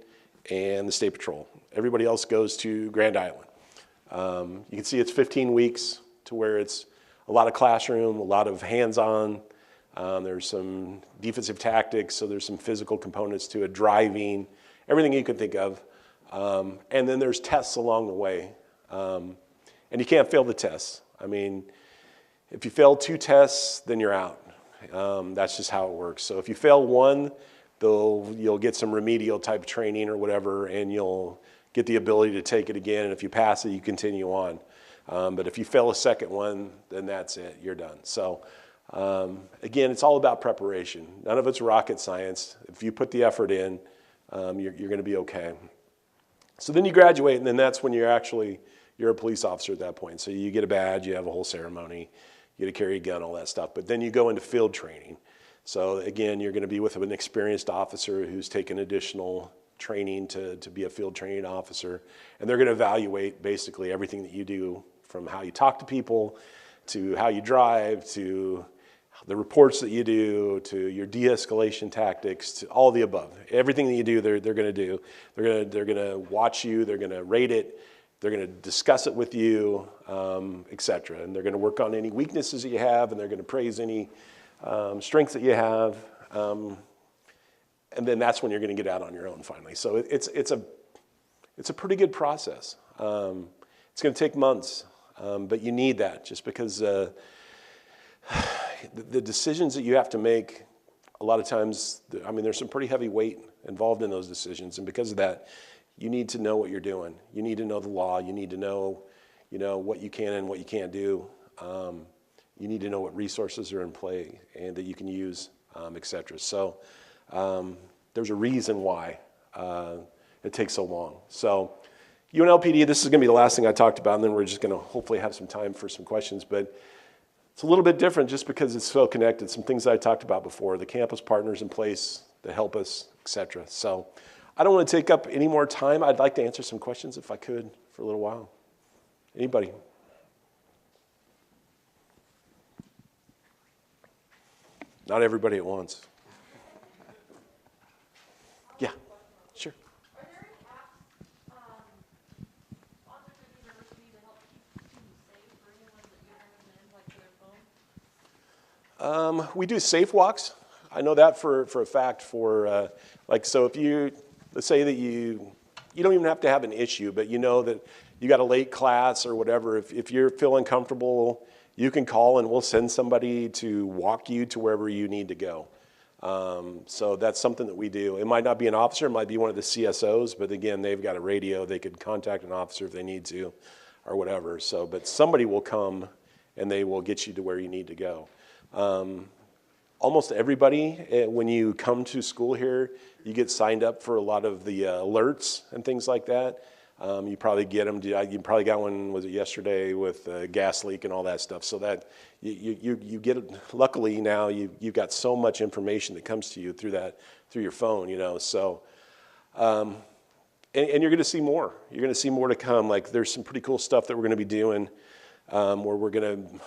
B: and the State Patrol. Everybody else goes to Grand Island. You can see it's 15 weeks to where it's a lot of classroom, a lot of hands-on. There's some defensive tactics, so there's some physical components to it, driving, everything you can think of. And then there's tests along the way. And you can't fail the tests. I mean, if you fail 2 tests, then you're out. That's just how it works. So if you fail one, you'll get some remedial type training or whatever, and you'll get the ability to take it again. And if you pass it, you continue on. But if you fail a second one, then that's it. You're done. So again, it's all about preparation. None of it's rocket science. If you put the effort in, you're going to be okay. So then you graduate, and then that's when you're a police officer at that point. So you get a badge, you have a whole ceremony, you get to carry a gun, all that stuff. But then you go into field training. So again, you're going to be with an experienced officer who's taken additional training to be a field training officer. And they're going to evaluate basically everything that you do, from how you talk to people, to how you drive, to the reports that you do, to your de-escalation tactics, to all the above. Everything that you do, they're going to do. They're going to watch you, they're going to rate it, they're going to discuss it with you, etc. And they're going to work on any weaknesses that you have, and they're going to praise any strengths that you have. And then that's when you're going to get out on your own finally. So it's a pretty good process. It's going to take months, but you need that just because the decisions that you have to make, a lot of times, I mean, there's some pretty heavy weight involved in those decisions. And because of that, you need to know what you're doing. You need to know the law. You need to know, what you can and what you can't do. You need to know what resources are in play and that you can use, et cetera. So there's a reason why it takes so long. So UNLPD, this is going to be the last thing I talked about, and then we're just going to hopefully have some time for some questions. But it's a little bit different just because it's so connected. Some things that I talked about before, the campus partners in place that help us, et cetera. So I don't want to take up any more time. I'd like to answer some questions if I could for a little while. Anybody? Not everybody at once. Yeah, sure.
C: Are there any apps sponsored through the university to help keep students safe, or any ones that you recommend, like for their phone?
B: We do safe walks. I know that for a fact. So if you, let's say that you you don't even have to have an issue, but you know that you got a late class or whatever. If you're feeling comfortable, you can call and we'll send somebody to walk you to wherever you need to go. So that's something that we do. It might not be an officer, it might be one of the CSOs, but again, they've got a radio. They could contact an officer if they need to or whatever. So, but somebody will come and they will get you to where you need to go. Almost everybody, when you come to school here, you get signed up for a lot of the alerts and things like that. You probably get them. You probably got one, was it yesterday, with gas leak and all that stuff. So that you get it. Luckily now you've got so much information that comes to you through your phone, you know. So, and you're going to see more. You're going to see more to come. Like there's some pretty cool stuff that we're going to be doing, where we're going to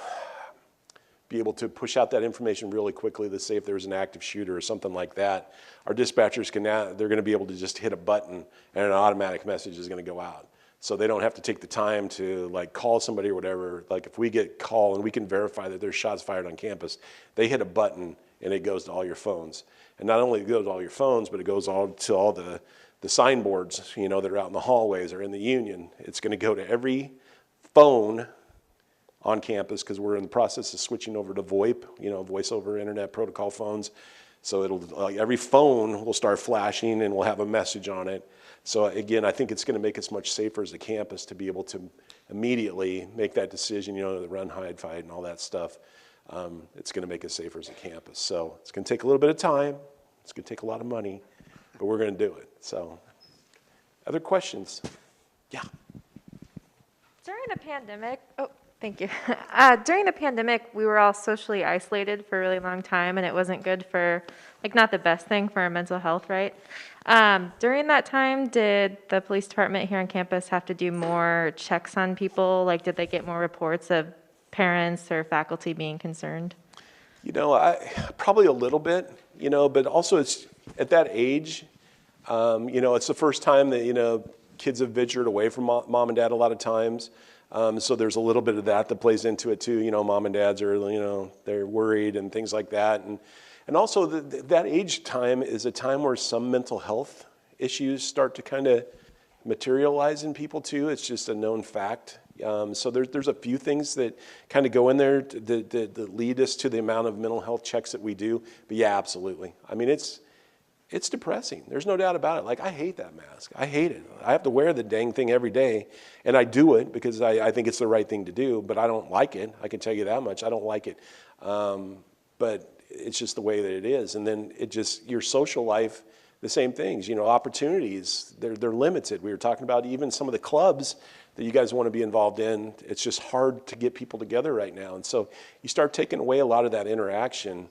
B: be able to push out that information really quickly to say if there's an active shooter or something like that. Our dispatchers can now, they're going to be able to just hit a button and an automatic message is going to go out. So they don't have to take the time to like call somebody or whatever. Like if we get call and we can verify that there's shots fired on campus, they hit a button and it goes to all your phones. And not only goes to all your phones, but it goes all to all the signboards, you know, that are out in the hallways or in the union. It's going to go to every phone on campus because we're in the process of switching over to VoIP, you know, voice over internet protocol phones. So it'll every phone will start flashing and we'll have a message on it. So again, I think it's going to make us much safer as a campus to be able to immediately make that decision, you know, the run, hide, fight, and all that stuff. It's going to make us safer as a campus. So it's going to take a little bit of time. It's going to take a lot of money, but we're going to do it. So, other questions? Yeah.
D: During the pandemic, thank you. During the pandemic, we were all socially isolated for a really long time, and it wasn't good for, like, not the best thing for our mental health, right? During that time, did the police department here on campus have to do more checks on people? Like, did they get more reports of parents or faculty being concerned?
B: You know, probably a little bit, you know, but also it's at that age, you know, it's the first time that, you know, kids have ventured away from mom and dad a lot of times. So there's a little bit of that plays into it too. You know, mom and dads are, you know, they're worried and things like that. And also that age time is a time where some mental health issues start to kind of materialize in people too. It's just a known fact. So there's a few things that kind of go in there that lead us to the amount of mental health checks that we do. But yeah, absolutely. I mean, it's depressing. There's no doubt about it. Like, I hate that mask. I hate it. I have to wear the dang thing every day. And I do it because I think it's the right thing to do, but I don't like it. I can tell you that much. I don't like it. But it's just the way that it is. And then your social life, the same things, you know, opportunities, they're limited. We were talking about even some of the clubs that you guys want to be involved in. It's just hard to get people together right now. And so you start taking away a lot of that interaction.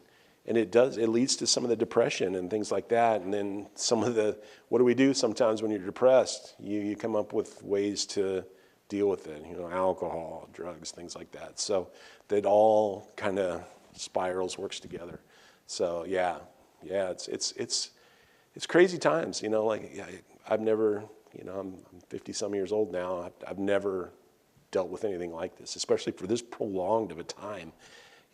B: And it leads to some of the depression and things like that. And then what do we do sometimes when you're depressed? You come up with ways to deal with it, you know, alcohol, drugs, things like that. So that all kind of spirals, works together. So yeah, it's crazy times, you know, like I've never, you know, I'm 50 some years old now. I've never dealt with anything like this, especially for this prolonged of a time,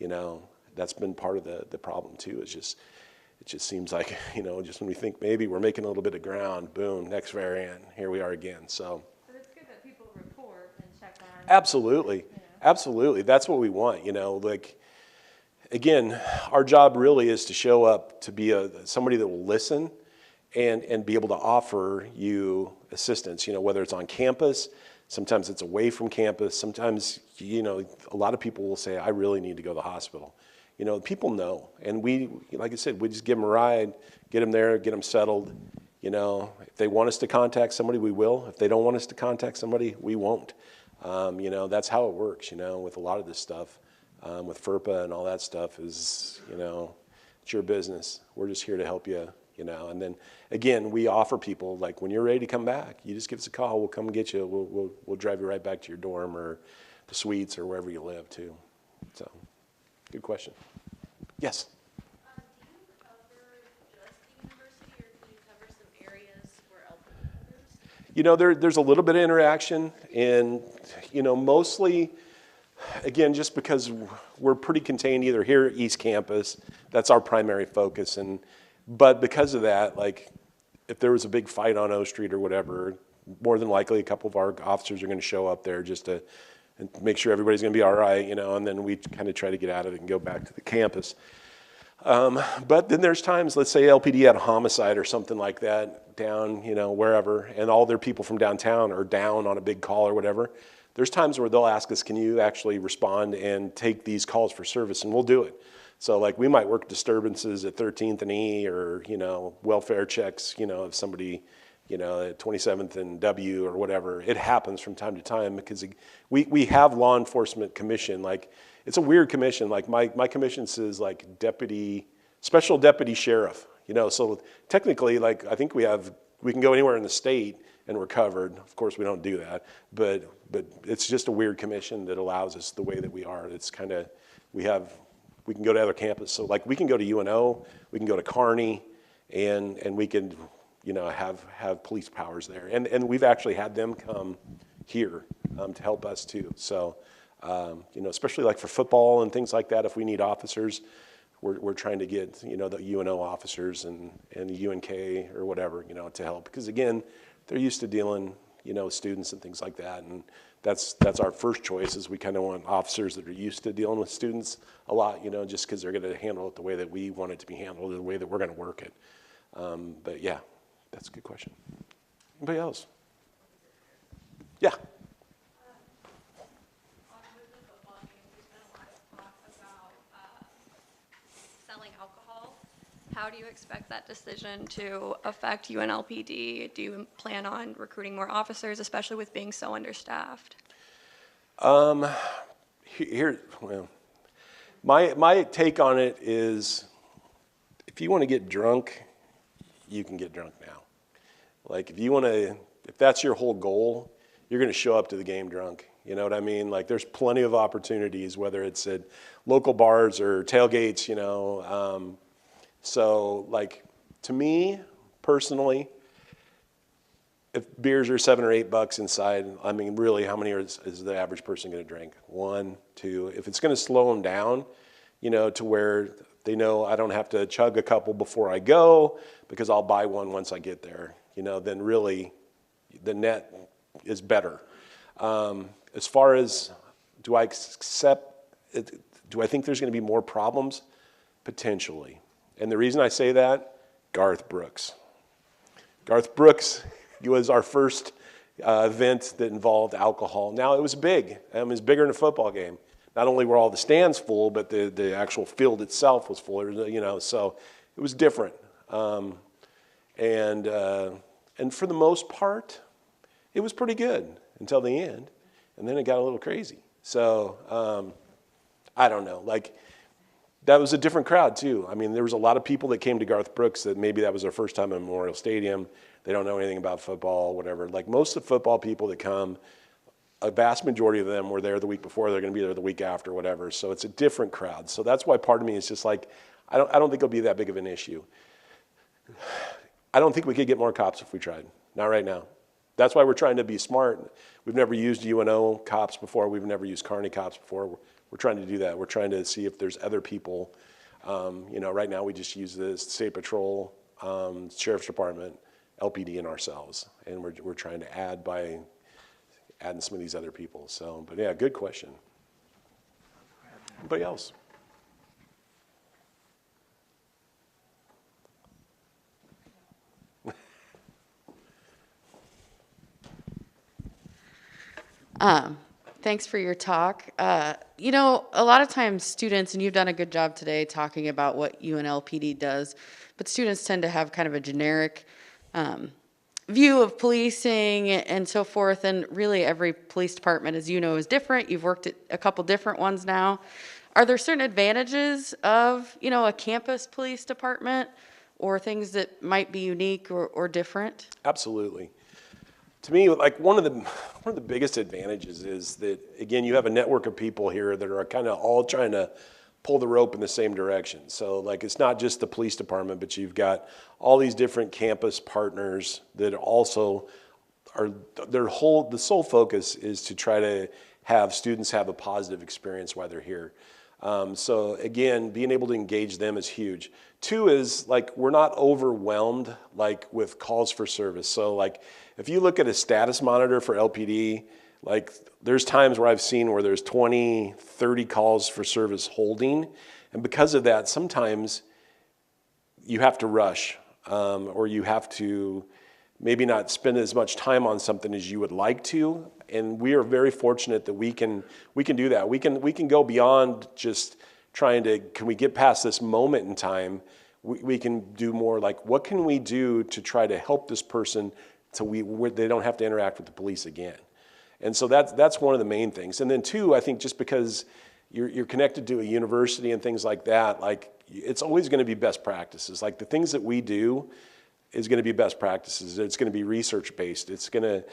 B: you know. That's been part of the problem too. It just seems like, you know, just when we think maybe we're making a little bit of ground, boom, next variant, here we are again. So
D: it's good that people report and check on.
B: Absolutely, you know. Absolutely. That's what we want. You know, like again, our job really is to show up to be somebody that will listen and be able to offer you assistance. You know, whether it's on campus. Sometimes it's away from campus. Sometimes, you know, a lot of people will say, I really need to go to the hospital. You know, people know. And we, like I said, we just give them a ride, get them there, get them settled. You know, if they want us to contact somebody, we will. If they don't want us to contact somebody, we won't. You know, that's how it works, you know, with a lot of this stuff. With FERPA and all that stuff is, you know, it's your business. We're just here to help you. You know, and then again, we offer people, like, when you're ready to come back, you just give us a call. We'll come and get you. We'll drive you right back to your dorm or the suites or wherever you live too. So, good question. Yes.
C: Do you cover just the university, or do you cover some areas where Elton covers?
B: You know, there's a little bit of interaction, and you know, mostly, again, just because we're pretty contained either here at East Campus, that's our primary focus, but because of that, like, if there was a big fight on O Street or whatever, more than likely a couple of our officers are going to show up there just to and make sure everybody's going to be all right, you know, and then we kind of try to get out of it and go back to the campus. But then there's times, let's say LPD had a homicide or something like that down, you know, wherever, and all their people from downtown are down on a big call or whatever. There's times where they'll ask us, can you actually respond and take these calls for service? And we'll do it. So like we might work disturbances at 13th and E, or, you know, welfare checks, you know, if somebody, you know, at 27th and W or whatever. It happens from time to time because we have law enforcement commission. Like, it's a weird commission. Like my commission says like special deputy sheriff, you know, so technically, like, I think we can go anywhere in the state and we're covered. Of course, we don't do that, but it's just a weird commission that allows us the way that we are. It's kind of, we can go to other campuses. So like we can go to UNO, we can go to Kearney, and we can, you know, have police powers there. And we've actually had them come here to help us too. So, you know, especially like for football and things like that, if we need officers, we're trying to get, you know, the UNO officers and the UNK or whatever, you know, to help. Because again, they're used to dealing, you know, with students and things like that. And that's our first choice, is we kind of want officers that are used to dealing with students a lot, you know, just because they're going to handle it the way that we want it to be handled, the way that we're going to work it. But yeah, that's a good question. Anybody else? Yeah.
C: Selling alcohol. How do you expect that decision to affect UNLPD? Do you plan on recruiting more officers, especially with being so understaffed?
B: Well, my take on it is, if you want to get drunk, you can get drunk now. Like, if that's your whole goal, you're going to show up to the game drunk. You know what I mean? Like, there's plenty of opportunities, whether it's at local bars or tailgates, you know. So, like, to me, personally, if beers are $7 or $8 inside, I mean, really, how many is the average person going to drink? 1, 2. If it's going to slow them down, you know, to where they know I don't have to chug a couple before I go because I'll buy one once I get there, you know, then really the net is better. As far as, do I think there's going to be more problems? Potentially. And the reason I say that, Garth Brooks. Garth Brooks was our first event that involved alcohol. Now, it was big. It was bigger than a football game. Not only were all the stands full, but the actual field itself was full, you know, so it was different. And for the most part, it was pretty good until the end. And then it got a little crazy. So, I don't know. Like, that was a different crowd, too. I mean, there was a lot of people that came to Garth Brooks that maybe that was their first time in Memorial Stadium. They don't know anything about football, whatever. Like, most of the football people that come, a vast majority of them were there the week before. They're going to be there the week after, whatever. So it's a different crowd. So that's why part of me is just like, I don't think it'll be that big of an issue. I don't think we could get more cops if we tried. Not right now. That's why we're trying to be smart. We've never used UNO cops before. We've never used Kearney cops before. We're trying to do that. We're trying to see if there's other people. You know, right now we just use the State Patrol, Sheriff's Department, LPD, and ourselves. And we're trying to add by adding some of these other people. So, but yeah, good question. Anybody else?
E: Thanks for your talk. You know, a lot of times students, and you've done a good job today talking about what UNLPD does, but students tend to have kind of a generic view of policing and so forth, and really every police department, as you know, is different. You've worked at a couple different ones now. Are there certain advantages of, you know, a campus police department, or things that might be unique or different?
B: Absolutely. To me, like one of the biggest advantages is that, again, you have a network of people here that are kind of all trying to pull the rope in the same direction. So like, it's not just the police department, but you've got all these different campus partners that also are, the sole focus is to try to have students have a positive experience while they're here. So again, being able to engage them is huge. 2 is like we're not overwhelmed like with calls for service. So like if you look at a status monitor for LPD, like there's times where I've seen where there's 20, 30 calls for service holding. And because of that, sometimes you have to rush or you have to maybe not spend as much time on something as you would like to. And we are very fortunate that we can do that. We can go beyond just trying to, can we get past this moment in time? We can do more like, what can we do to try to help this person so they don't have to interact with the police again? And so that's one of the main things. And then 2, I think just because you're connected to a university and things like that, like it's always going to be best practices. Like the things that we do is going to be best practices. It's going to be research based. It's going to,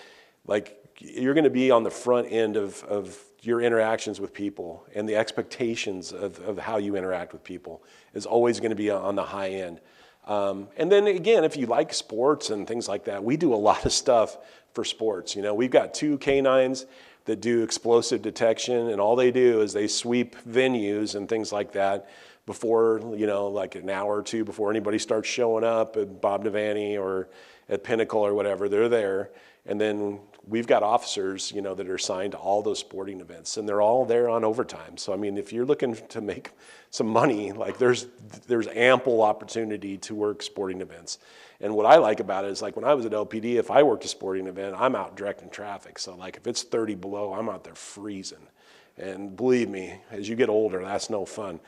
B: like, you're going to be on the front end of your interactions with people, and the expectations of how you interact with people is always going to be on the high end. And then again, if you like sports and things like that, we do a lot of stuff for sports. You know, we've got 2 canines that do explosive detection, and all they do is they sweep venues and things like that before, you know, like an hour or 2 before anybody starts showing up at Bob Devaney or at Pinnacle or whatever. They're there. And then we've got officers, you know, that are assigned to all those sporting events, and they're all there on overtime. So, I mean, if you're looking to make some money, like there's ample opportunity to work sporting events. And what I like about it is, like when I was at LPD, if I worked a sporting event, I'm out directing traffic. So like if it's 30 below, I'm out there freezing. And believe me, as you get older, that's no fun.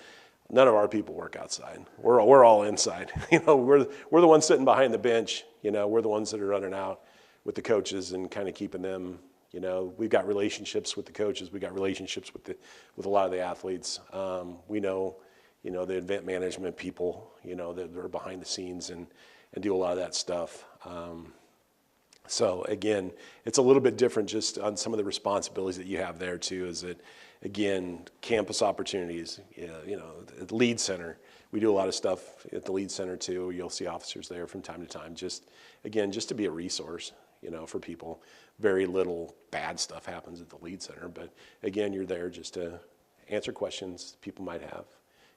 B: None of our people work outside. We're all inside. You know, we're the ones sitting behind the bench. You know, we're the ones that are running out with the coaches and kind of keeping them. You know, we've got relationships with the coaches. We got relationships with a lot of the athletes. We know, you know, the event management people, you know, that are behind the scenes and do a lot of that stuff. So again, it's a little bit different just on some of the responsibilities that you have there too. Is that, again, campus opportunities, you know, at the Lead Center, we do a lot of stuff at the Lead Center too. You'll see officers there from time to time, just to be a resource, you know, for people. Very little bad stuff happens at the Lead Center, but again, you're there just to answer questions people might have.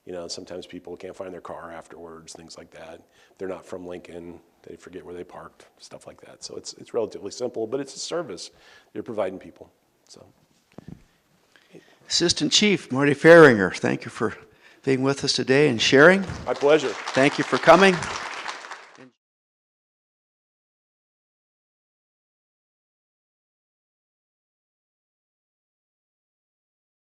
B: You know, sometimes people can't find their car afterwards, things like that. They're not from Lincoln, they forget where they parked, stuff like that. So it's relatively simple, but it's a service you're providing people. So,
A: Assistant Chief Marty Fahringer, thank you for being with us today and sharing.
B: my pleasure.
A: Thank you for coming.